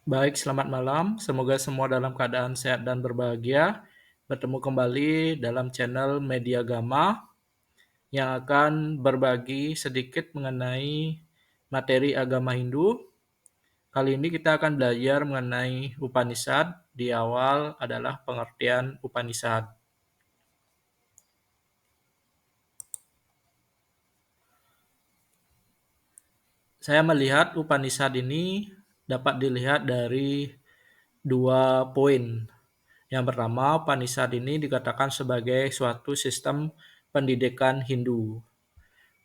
Baik, selamat malam. Semoga semua dalam keadaan sehat dan berbahagia. Bertemu kembali dalam channel Media Gama yang akan berbagi sedikit mengenai materi agama Hindu. Kali ini kita akan belajar mengenai Upanishad. Di awal adalah pengertian Upanishad. Saya melihat Upanishad ini dapat dilihat dari dua poin. Yang pertama, Upanishad ini dikatakan sebagai suatu sistem pendidikan Hindu.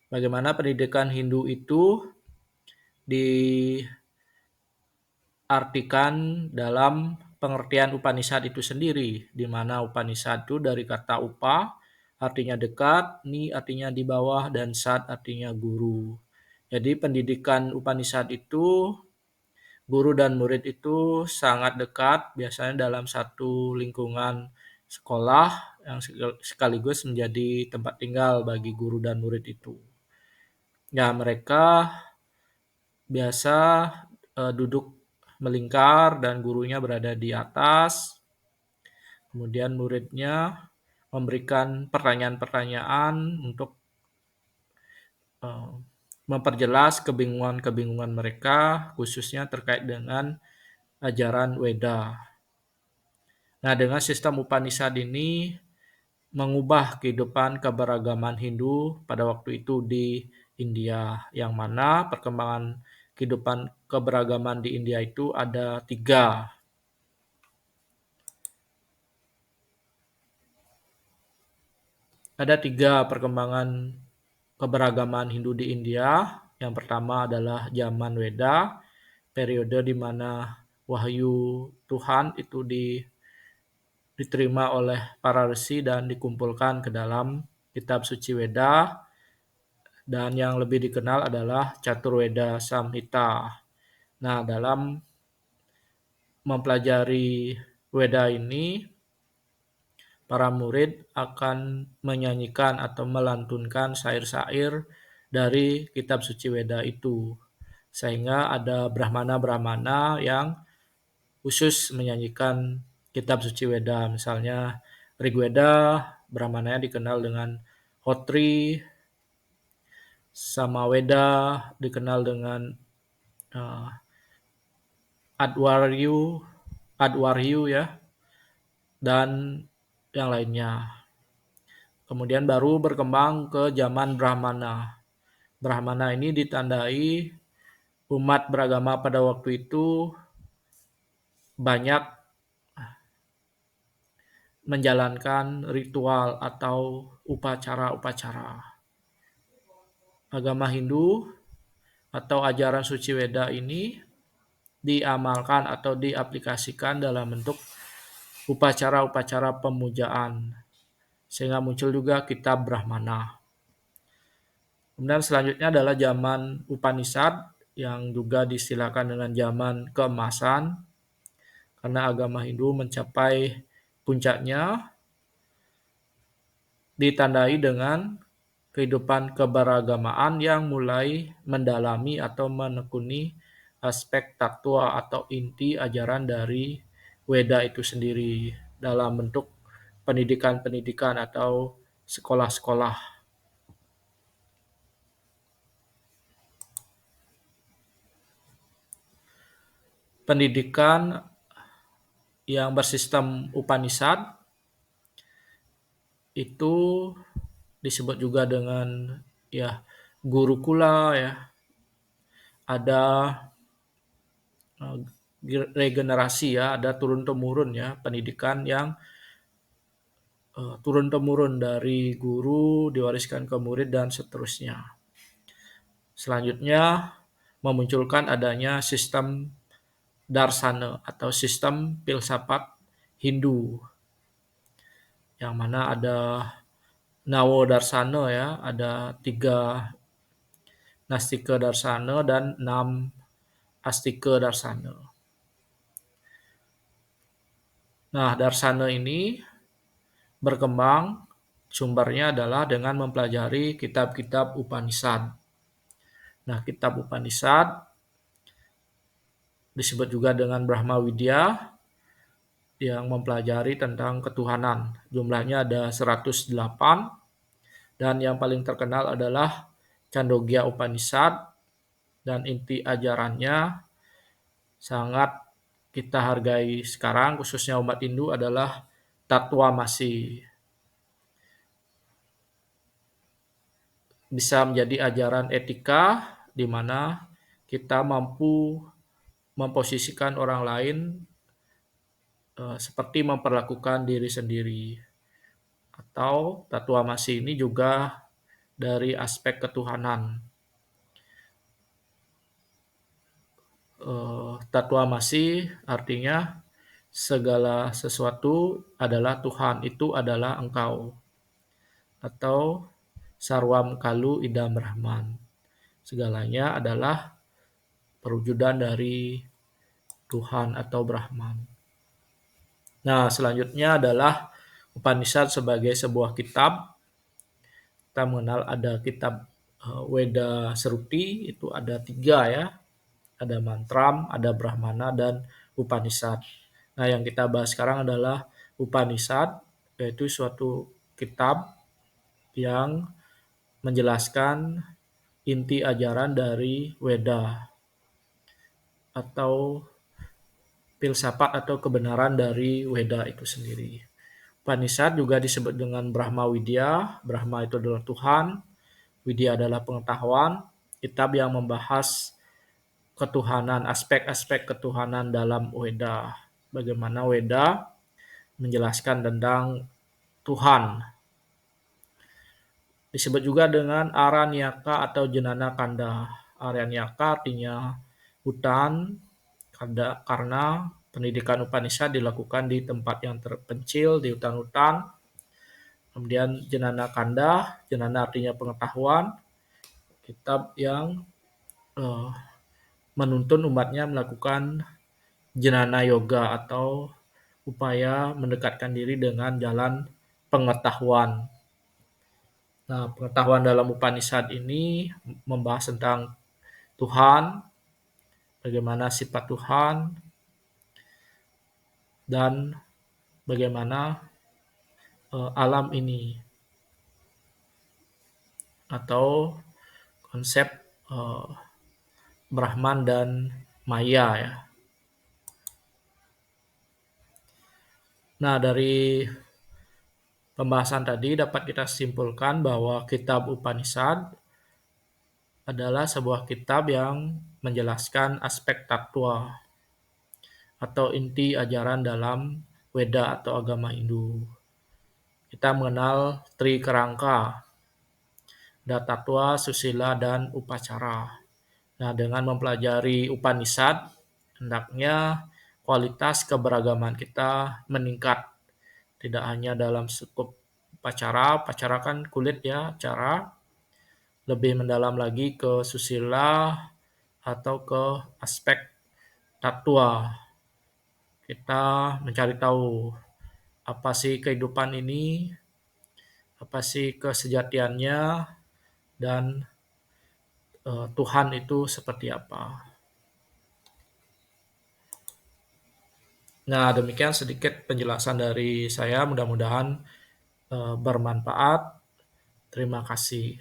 Bagaimana pendidikan Hindu itu diartikan dalam pengertian Upanishad itu sendiri, di mana Upanishad itu dari kata upa, artinya dekat, ni artinya di bawah, dan sad artinya guru. Jadi pendidikan Upanishad itu, guru dan murid itu sangat dekat, biasanya dalam satu lingkungan sekolah yang sekaligus menjadi tempat tinggal bagi guru dan murid itu. Ya, mereka biasa duduk melingkar dan gurunya berada di atas. Kemudian muridnya memberikan pertanyaan-pertanyaan untuk memperjelas kebingungan-kebingungan mereka, khususnya terkait dengan ajaran Weda. Nah, dengan sistem Upanishad ini mengubah kehidupan keberagaman Hindu pada waktu itu di India, yang mana perkembangan kehidupan keberagaman di India itu ada tiga. Ada tiga perkembangan keberagaman Hindu di India. Yang pertama adalah zaman Weda, periode di mana wahyu Tuhan itu diterima oleh para resi dan dikumpulkan ke dalam kitab suci Weda, dan yang lebih dikenal adalah Caturveda Samhita. Nah, dalam mempelajari Weda ini, para murid akan menyanyikan atau melantunkan syair-syair dari kitab suci Weda itu. Sehingga ada brahmana-brahmana yang khusus menyanyikan kitab suci Weda. Misalnya Rigveda, brahmananya dikenal dengan Hotri, Samaweda dikenal dengan uh, Adwaryu ya, dan yang lainnya. Kemudian baru berkembang ke zaman Brahmana. Brahmana ini ditandai umat beragama pada waktu itu banyak menjalankan ritual atau upacara-upacara. Agama Hindu atau ajaran suci Weda ini diamalkan atau diaplikasikan dalam bentuk upacara-upacara pemujaan, sehingga muncul juga kitab Brahmana. Kemudian selanjutnya adalah zaman Upanishad yang juga disilakan dengan zaman keemasan, karena agama Hindu mencapai puncaknya ditandai dengan kehidupan keberagamaan yang mulai mendalami atau menekuni aspek tattwa atau inti ajaran dari Weda itu sendiri dalam bentuk pendidikan-pendidikan atau sekolah-sekolah. Pendidikan yang bersistem Upanishad itu disebut juga dengan ya Gurukula ya. Ada regenerasi ya, ada turun-temurun ya, pendidikan yang turun-temurun dari guru diwariskan ke murid dan seterusnya. Selanjutnya memunculkan adanya sistem Darsana atau sistem filsafat Hindu, yang mana ada Nawo Darsana ya, ada 3 Nastika Darsana dan 6 Astika Darsana. Nah, Darsana ini berkembang sumbernya adalah dengan mempelajari kitab-kitab Upanishad. Nah, kitab Upanishad disebut juga dengan Brahma Widya, yang mempelajari tentang ketuhanan. Jumlahnya ada 108, dan yang paling terkenal adalah Chandogya Upanishad, dan inti ajarannya sangat kita hargai sekarang, khususnya umat Hindu, adalah Tatwamasi. Bisa menjadi ajaran etika di mana kita mampu memposisikan orang lain seperti memperlakukan diri sendiri. Atau Tatwamasi ini juga dari aspek ketuhanan. Tatwamasi artinya segala sesuatu adalah Tuhan, itu adalah Engkau. Atau Sarwam Kalu Idam Brahman. Segalanya adalah perwujudan dari Tuhan atau Brahman. Nah, selanjutnya adalah Upanishad sebagai sebuah kitab. Kita mengenal ada kitab Weda Seruti, itu ada 3 ya. Ada Mantram, ada Brahmana, dan Upanishad. Nah, yang kita bahas sekarang adalah Upanishad, yaitu suatu kitab yang menjelaskan inti ajaran dari Weda atau filsafat atau kebenaran dari Weda itu sendiri. Upanishad juga disebut dengan Brahma Widya. Brahma itu adalah Tuhan, Widya adalah pengetahuan. Kitab yang membahas ketuhanan, aspek-aspek ketuhanan dalam Weda. Bagaimana Weda menjelaskan tentang Tuhan. Disebut juga dengan Aranyaka atau Jenana Kanda. Aranyaka artinya hutan, karena pendidikan Upanishad dilakukan di tempat yang terpencil, di hutan-hutan. Kemudian Jenana Kanda, Jenana artinya pengetahuan, kitab yang menuntun umatnya melakukan Jnana Yoga atau upaya mendekatkan diri dengan jalan pengetahuan. Nah, pengetahuan dalam Upanishad ini membahas tentang Tuhan, bagaimana sifat Tuhan, dan bagaimana alam ini, atau konsep Brahman dan Maya ya. Nah, dari pembahasan tadi dapat kita simpulkan bahwa kitab Upanishad adalah sebuah kitab yang menjelaskan aspek tatwa atau inti ajaran dalam Weda atau agama Hindu. Kita mengenal Tri Kerangka, Datatwa, Susila, dan Upacara. Nah, dengan mempelajari Upanishad, hendaknya kualitas keberagaman kita meningkat. Tidak hanya dalam skup upacara kan kulit ya, cara. Lebih mendalam lagi ke susila atau ke aspek tatwa. Kita mencari tahu apa sih kehidupan ini, apa sih kesejatiannya, dan Tuhan itu seperti apa. Nah, demikian sedikit penjelasan dari saya. Mudah-mudahan bermanfaat. Terima kasih.